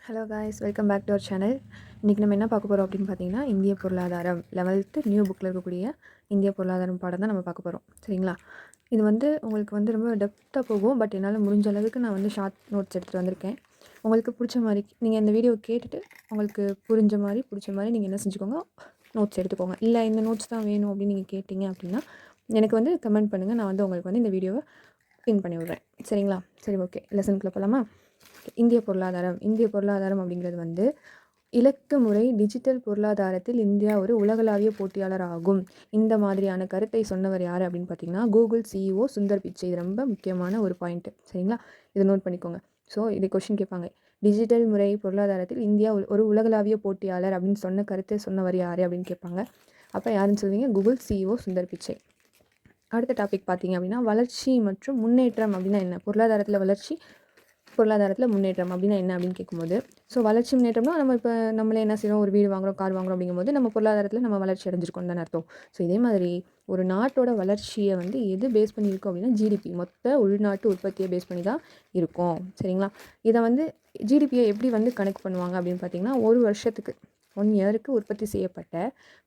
Hello guys, welcome back to our channel. இன்றைக்கி நம்ம என்ன பார்க்க போகிறோம் அப்படின்னு பார்த்தீங்கன்னா, இந்திய பொருளாதாரம் 11th நியூ புக்கில் இருக்கக்கூடிய இந்திய பொருளாதாரம் பாடம் தான் நம்ம பார்க்க போகிறோம். சரிங்களா? இது உங்களுக்கு ரொம்ப டெப்த்தாக போகும். பட் என்னால் முடிஞ்ச அளவுக்கு நான் ஷார்ட் நோட்ஸ் எடுத்துகிட்டு வந்திருக்கேன். உங்களுக்கு பிடிச்ச மாதிரி நீங்கள் இந்த வீடியோ கேட்டுட்டு உங்களுக்கு பிடிச்ச மாதிரி நீங்கள் என்ன செஞ்சுக்கோங்க, நோட்ஸ் எடுத்துக்கோங்க. இல்லை இந்த நோட்ஸ் தான் வேணும் அப்படின்னு நீங்கள் கேட்டிங்க அப்படின்னா எனக்கு கமெண்ட் பண்ணுங்கள். நான் உங்களுக்கு இந்த வீடியோவை பின் பண்ணி விடுறேன். சரிங்களா? சரி, ஓகே, லெசனுக்குள்ளே போகலாமா? இந்திய பொருளாதாரம் அப்படிங்கிறது இலக்கு முறை டிஜிட்டல் பொருளாதாரத்தில் இந்தியா ஒரு உலகளாவிய போட்டியாளர் ஆகும். இந்த மாதிரியான கருத்தை சொன்னவர் யார் அப்படின்னு பார்த்தீங்கன்னா, கூகுள் சிஇஓ சுந்தர் பிச்சை. இது ரொம்ப முக்கியமான ஒரு பாயிண்ட். சரிங்களா? இதை நோட் பண்ணிக்கோங்க. ஸோ இதை கொஸ்டின் கேட்பாங்க, டிஜிட்டல் முறை பொருளாதாரத்தில் இந்தியா ஒரு உலகளாவிய போட்டியாளர் அப்படின்னு சொன்ன கருத்தை சொன்னவர் யார் அப்படின்னு கேட்பாங்க. அப்போ யாருன்னு சொல்வீங்க? Google CEO Sundar Pichai. அடுத்த டாபிக் பார்த்தீங்க அப்படின்னா, வளர்ச்சி மற்றும் முன்னேற்றம் அப்படின்னா என்ன? பொருளாதாரத்தில் வளர்ச்சி, பொருளாதாரத்தில் முன்னேற்றம் அப்படின்னா என்ன அப்படின்னு கேட்கும்போது, ஸோ வளர்ச்சி முன்னேற்றம்னா நம்ம இப்போ நம்மளே என்ன செய்கிறோம், ஒரு வீடு வாங்குகிறோம், கார் வாங்குகிறோம் அப்படிங்கும்போது நம்ம பொருளாதாரத்தில் நம்ம வளர்ச்சி அடைஞ்சிருக்கோம் தானே அர்த்தம். ஸோ இதே மாதிரி ஒரு நாட்டோட வளர்ச்சியை எது பேஸ் பண்ணியிருக்கோம் அப்படின்னா, ஜிடிபி, மொத்த உள்நாட்டு உற்பத்தியை பேஸ் பண்ணி தான் இருக்கும். சரிங்களா? இதை ஜிடிபியை எப்படி கணக்கு பண்ணுவாங்க அப்படின்னு பார்த்தீங்கன்னா, ஒரு வருஷத்துக்கு 1 இயருக்கு உற்பத்தி செய்யப்பட்ட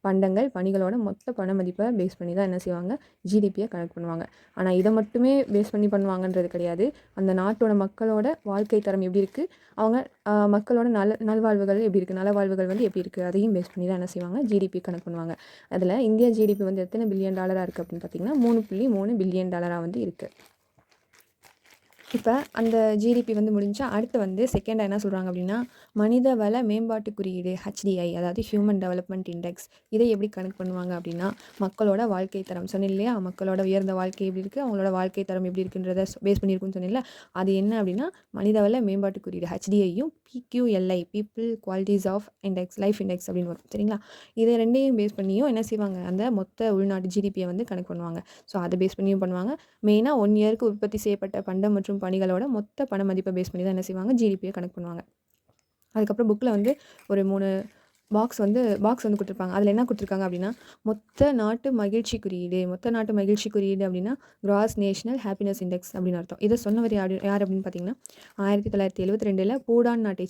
பண்டங்கள் பணிகளோட மொத்த பண மதிப்பை பேஸ் பண்ணி தான் என்ன செய்வாங்க, ஜிடிபியை கணக்கு பண்ணுவாங்க. ஆனால் இதை மட்டுமே பேஸ் பண்ணி பண்ணுவாங்கன்றது கிடையாது. அந்த நாட்டோட மக்களோட வாழ்க்கை தரம் எப்படி இருக்குது, அவங்க மக்களோட நல்வாழ்வுகள் எப்படி இருக்குது, நலவாழ்வுகள் எப்படி இருக்குது, அதையும் பேஸ் பண்ணி தான் என்ன செய்வாங்க, ஜிடிபி கணக்கு பண்ணுவாங்க. அதில் இந்தியா ஜிடிபி எத்தனை பில்லியன் டாலராக இருக்குது அப்படின்னு பார்த்தீங்கன்னா, 3.3 பில்லியன் டாலராக இருக்குது. இப்போ அந்த ஜிடிபி முடிஞ்சா அடுத்து செகண்டாக என்ன சொல்கிறாங்க அப்படின்னா, மனித வள மேம்பாட்டு குறியீடு HDI, அதாவது ஹியூமன் டெவலப்மெண்ட் இண்டெக்ஸ். இதை எப்படி கணக்கு பண்ணுவாங்க அப்படின்னா, மக்களோட வாழ்க்கை தரம் சொன்னேன் இல்லையா, மக்களோட உயர்ந்த வாழ்க்கை எப்படி இருக்குது, அவங்களோட வாழ்க்கை தரம் எப்படி இருக்குன்றத பேஸ் பண்ணியிருக்குன்னு சொன்னேன்ல, அது என்ன அப்படின்னா மனித வள மேம்பாட்டு குறியீடு HDIயும் PQLI, people qualities of index, life index அப்படின்னு வரும். சரிங்களா? இதை ரெண்டையும் பேஸ் பண்ணியும் என்ன செய்வாங்க, அந்த மொத்த உள்நாட்டு ஜிடிபியை கணக்கு பண்ணுவாங்க. ஸோ அதை பேஸ் பண்ணியும் பண்ணுவாங்க. மெயினாக 1 இயருக்கு உற்பத்தி செய்யப்பட்ட பண்டம் மற்றும் பணிகளோட மொத்த பண மதிப்பை பேஸ் பண்ணி தான் என்ன செய்வாங்க, ஜிடிபியை கணக்கு பண்ணுவாங்க. அதுக்கப்புறம் புக்கில் ஒரு 3 பாக்ஸ் கொடுத்துருப்பாங்க. அதில் என்ன கொடுத்துருக்காங்க அப்படின்னா, மொத்த நாட்டு மகிழ்ச்சி குறியீடு அப்படின்னா கிராஸ் நேஷனல் ஹாப்பினஸ் இண்டெக்ஸ் அப்படின்னு அர்த்தம். இதை சொன்னவர் யார் அப்படின்னு பார்த்தீங்கன்னா, 1972 பூடான் நாட்டை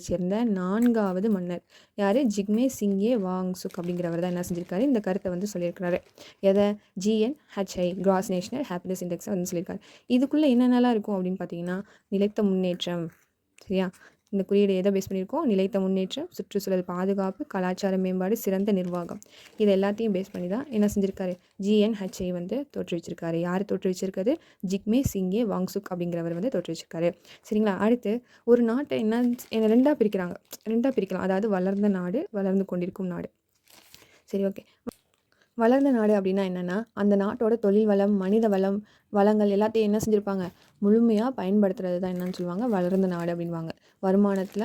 சேர்ந்த 4வது மன்னர் யார், ஜிக்மே சிங்கே வாங்சுக் அப்படிங்கிறவர் தான் என்ன செஞ்சிருக்காரு, இந்த கருத்தை சொல்லியிருக்கிறாரு. எதை, GNHI, cross national happiness index சொல்லியிருக்காரு. இதுக்குள்ளே என்னென்னலாம் இருக்கும் அப்படின்னு பார்த்தீங்கன்னா, நிலைத்த முன்னேற்றம். சரியா? இந்த குறியீடு எதை பேஸ் பண்ணியிருக்கோம், நிலைத்த முன்னேற்றம், சுற்றுச்சூழல் பாதுகாப்பு, கலாச்சார மேம்பாடு, சிறந்த நிர்வாகம். இது எல்லாத்தையும் பேஸ் பண்ணி தான் என்ன செஞ்சிருக்காரு, GNHI தோற்றுவிச்சிருக்காரு. யார் தோற்றுவிச்சிருக்காரு, ஜிக்மே சிங்கே வாங்சுக் அப்படிங்கிறவர் தோற்றுவிச்சிருக்காரு. சரிங்களா? அடுத்து ஒரு நாட்டை ரெண்டாக பிரிக்கலாம். அதாவது வளர்ந்த நாடு, வளர்ந்து கொண்டிருக்கும் நாடு. சரி, ஓகே. வளர்ந்த நாடு அப்படின்னா என்னென்னா, அந்த நாட்டோட தொழில் வளம், மனித வளம், வளங்கள் எல்லாத்தையும் என்ன செஞ்சுருப்பாங்க, முழுமையாக பயன்படுத்துறது தான் என்னன்னு சொல்லுவாங்க, வளர்ந்த நாடு அப்படின்வாங்க. வருமானத்தில்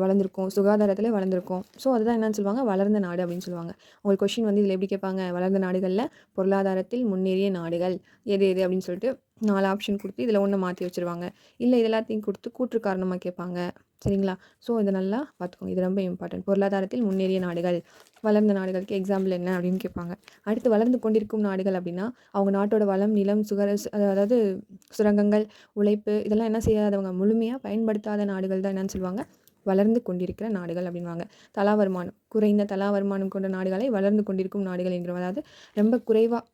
வளர்ந்துருக்கும், சுகாதாரத்தில் வளர்ந்துருக்கும். ஸோ அதுதான் என்னன்னு சொல்லுவாங்க, வளர்ந்த நாடு அப்படின்னு சொல்லுவாங்க. உங்களுக்கு கொஷின் இதில் எப்படி கேட்பாங்க, வளர்ந்த நாடுகளில் பொருளாதாரத்தில் முன்னேறிய நாடுகள் எது எது அப்படின்னு சொல்லிட்டு 4 ஆப்ஷன் கொடுத்து இதில் ஒன்று மாற்றி வச்சுருவாங்க. இல்லை இது எல்லாத்தையும் கொடுத்து கூற்று காரணமாக கேட்பாங்க. சரிங்களா? ஸோ இதை நல்லா பார்த்துக்கோங்க, இது ரொம்ப இம்பார்ட்டன்ட். பொருளாதாரத்தில் முன்னேறிய நாடுகள், வளர்ந்த நாடுகளுக்கு எக்ஸாம்பிள் என்ன அப்படின்னு கேட்பாங்க. அடுத்து வளர்ந்து கொண்டிருக்கும் நாடுகள் அப்படின்னா, அவங்க நாட்டோட வளம், நிலம், அதாவது சுரங்கங்கள், உழைப்பு இதெல்லாம் என்ன செய்யாதவங்க, முழுமையாக பயன்படுத்தாத நாடுகள் தான் என்னன்னு சொல்லுவாங்க, வளர்ந்து கொண்டிருக்கிற நாடுகள் அப்படின்வாங்க. குறைந்த தலா வருமானம் கொண்ட நாடுகளை வளர்ந்து கொண்டிருக்கும் நாடுகள் என்கிறோம். அதாவது ரொம்ப குறைவாக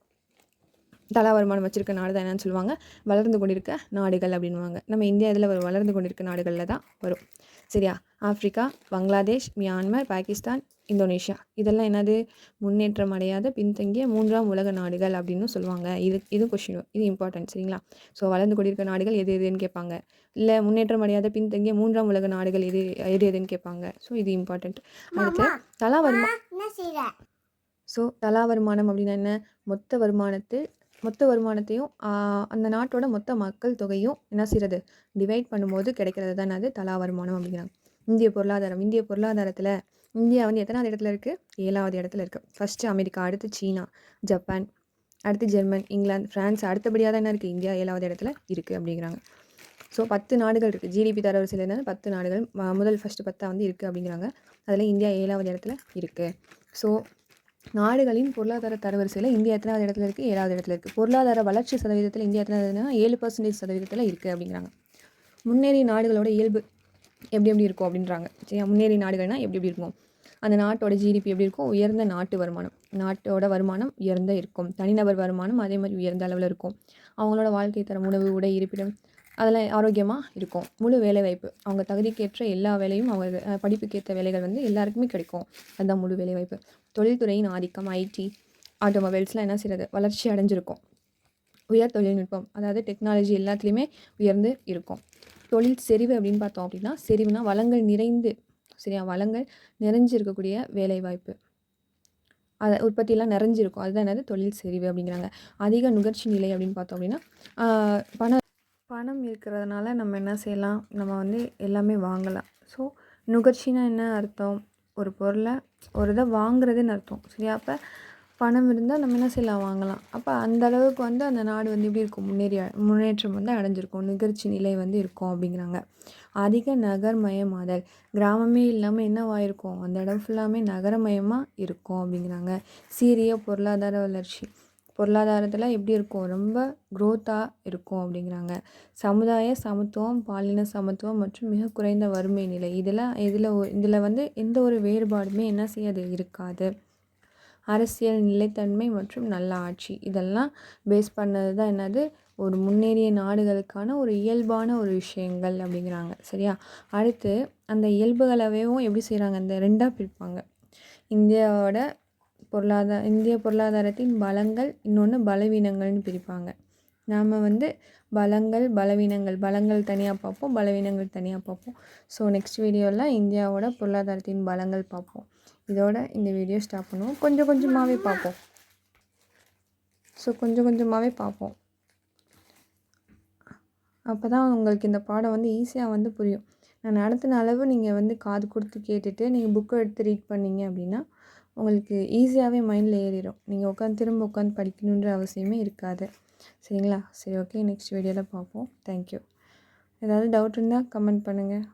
தலா வருமானம் வச்சுருக்க நாடு தான் என்னன்னு சொல்லுவாங்க, வளர்ந்து கொண்டிருக்க நாடுகள் அப்படின்வாங்க. நம்ம இந்தியா இதில் வளர்ந்து கொண்டிருக்க நாடுகளில் தான் வரும். சரியா? Africa, Bangladesh, Myanmar, Pakistan, Indonesia இதெல்லாம் என்னது, முன்னேற்றம் அடையாத பின்தங்கிய 3ஆம் உலக நாடுகள் அப்படின்னு சொல்லுவாங்க. இது கொஷின், இது இம்பார்ட்டன்ட். சரிங்களா? ஸோ வளர்ந்து கொண்டிருக்க நாடுகள் எது எதுன்னு கேட்பாங்க. இல்லை முன்னேற்றம் அடையாத பின்தங்கிய 3ஆம் உலக நாடுகள் எதுன்னு கேட்பாங்க. ஸோ இது இம்பார்ட்டன்ட். அடுத்து தலா வருமானம் அப்படின்னா என்ன, மொத்த வருமானத்தையும் அந்த நாட்டோட மொத்த மக்கள் தொகையும் என்ன செய்கிறது, டிவைட் பண்ணும்போது கிடைக்கிறது தான் அது தலா வருமானம் அப்படிங்கிறாங்க. இந்திய பொருளாதாரத்தில் இந்தியா எத்தனாவது இடத்துல இருக்குது, 7வது இடத்துல இருக்குது. ஃபஸ்ட்டு அமெரிக்கா, அடுத்து சீனா, ஜப்பான், அடுத்து ஜெர்மன், இங்கிலாந்து, ஃப்ரான்ஸ், அடுத்தபடியாக தான் என்ன இருக்குது, இந்தியா 7வது இடத்துல இருக்குது அப்படிங்கிறாங்க. ஸோ 10 நாடுகள் இருக்குது. ஜிடிபி தரவரிசையில் என்னது 10 நாடுகள் ஃபஸ்ட்டு 10 இருக்குது அப்படிங்கிறாங்க. அதில் இந்தியா 7வது இடத்துல இருக்குது. ஸோ நாடுகளின் பொருளாதார தரவரிசையில் இந்தியா எத்தனாவது இடத்துல இருக்குது, 7வது இடத்துல இருக்குது. பொருளாதார வளர்ச்சி சதவீதத்தில் இந்தியா எத்தனாவதுனா 7% சதவீதத்தில் இருக்குது அப்படிங்கிறாங்க. முன்னேறிய நாடுகளோட இயல்பு எப்படி எப்படி இருக்கும் அப்படின்றாங்க. சரியா, முன்னேறிய நாடுகள்னால் எப்படி எப்படி இருக்கும், அந்த நாட்டோட ஜிடிபி எப்படி இருக்கும், உயர்ந்த நாட்டு வருமானம், நாட்டோட வருமானம் உயர்ந்த இருக்கும், தனிநபர் வருமானம் அதே மாதிரி உயர்ந்த அளவில் இருக்கும், அவங்களோட வாழ்க்கை தரம், உணவு, உடை, இருப்பிடம் அதெல்லாம் ஆரோக்கியமாக இருக்கும், முழு வேலைவாய்ப்பு, அவங்க தகுதிக்கேற்ற எல்லா வேலையும் அவங்க படிப்புக்கேற்ற வேலைகள் வந்து எல்லாருக்குமே கிடைக்கும், அதுதான் முழு வேலைவாய்ப்பு. தொழில்துறையின் ஆதிக்கம், ஐடி, ஆட்டோமொபைல்ஸ்லாம் என்ன செய்கிறது, வளர்ச்சி அடைஞ்சிருக்கும். உயர் தொழில்நுட்பம், அதாவது டெக்னாலஜி எல்லாத்துலேயுமே உயர்ந்து இருக்கும். தொழில் செறிவு அப்படின்னு பார்த்தோம் அப்படின்னா, செறிவுனா வளங்கள் நிறைந்து, சரியா, வளங்கள் நிறைஞ்சு இருக்கக்கூடிய வேலைவாய்ப்பு, அதை உற்பத்தியெல்லாம் நிறைஞ்சிருக்கும், அதுதான் என்னது தொழில் செறிவு அப்படிங்கிறாங்க. அதிக நுகர்ச்சி நிலை அப்படின்னு பார்த்தோம் அப்படின்னா, பணம் பணம் இருக்கிறதுனால நம்ம என்ன செய்யலாம், நம்ம வந்து எல்லாமே வாங்கலாம். ஸோ நுகர்ச்சினா என்ன அர்த்தம், ஒரு பொருளை ஒரு இதை வாங்குறதுன்னு அர்த்தம், சரியா. அப்போ பணம் இருந்தால் நம்ம என்ன செய்யலாம், வாங்கலாம். அப்போ அந்த அளவுக்கு வந்து அந்த நாடு வந்து எப்படி இருக்கும், முன்னேற்றம் வந்து அடைஞ்சிருக்கும், நிகழ்ச்சி நிலை வந்து இருக்கும் அப்படிங்கிறாங்க. அதிக நகர்மயமாதல், கிராமமே இல்லாமல் என்னவாயிருக்கும், அந்த இடம் ஃபுல்லாமே நகரமயமாக இருக்கும் அப்படிங்கிறாங்க. சீரிய பொருளாதார வளர்ச்சி, பொருளாதாரத்தில் எப்படி இருக்கும், ரொம்ப க்ரோத்தாக இருக்கும் அப்படிங்கிறாங்க. சமுதாய சமத்துவம், பாலின சமத்துவம் மற்றும் மிக குறைந்த வறுமை நிலை, இதில் வந்து எந்த ஒரு வேறுபாடுமே என்ன செய்யாது, இருக்காது. அரசியல் நிலைத்தன்மை மற்றும் நல்ல ஆட்சி, இதெல்லாம் பேஸ் பண்ணது தான் என்னது, ஒரு முன்னேறிய நாடுகளுக்கான ஒரு இயல்பான ஒரு விஷயங்கள் அப்படிங்கிறாங்க, சரியா. அடுத்து அந்த இயல்புகளவையும் எப்படி செய்கிறாங்க, அந்த ரெண்டாக பிரிப்பாங்க. இந்திய பொருளாதாரத்தின் பலங்கள், இன்னொன்று பலவீனங்கள்னு பிரிப்பாங்க. நாம் வந்து பலங்கள் தனியாக பார்ப்போம், பலவீனங்கள் தனியாக பார்ப்போம். ஸோ நெக்ஸ்ட் வீடியோவில் இந்தியாவோட பொருளாதாரத்தின் பலங்கள் பார்ப்போம். இதோட இந்த வீடியோ ஸ்டாப் பண்ணுவோம். கொஞ்சம் கொஞ்சமாகவே பார்ப்போம். அப்போ தான் உங்களுக்கு இந்த பாடம் வந்து ஈஸியாக வந்து புரியும். நான் நடத்தின அளவு நீங்கள் வந்து காது கொடுத்து கேட்டுட்டு நீங்கள் புக்கை எடுத்து ரீட் பண்ணிங்க அப்படின்னா உங்களுக்கு ஈஸியாகவே மைண்டில் ஏறிடும். நீங்கள் திரும்ப உட்காந்து படிக்கணுன்ற அவசியமே இருக்காது, சரிங்களா. சரி, ஓகே, நெக்ஸ்ட் வீடியோவில் பார்ப்போம். தேங்க்யூ. ஏதாவது டவுட் இருந்தால் கமெண்ட் பண்ணுங்கள்.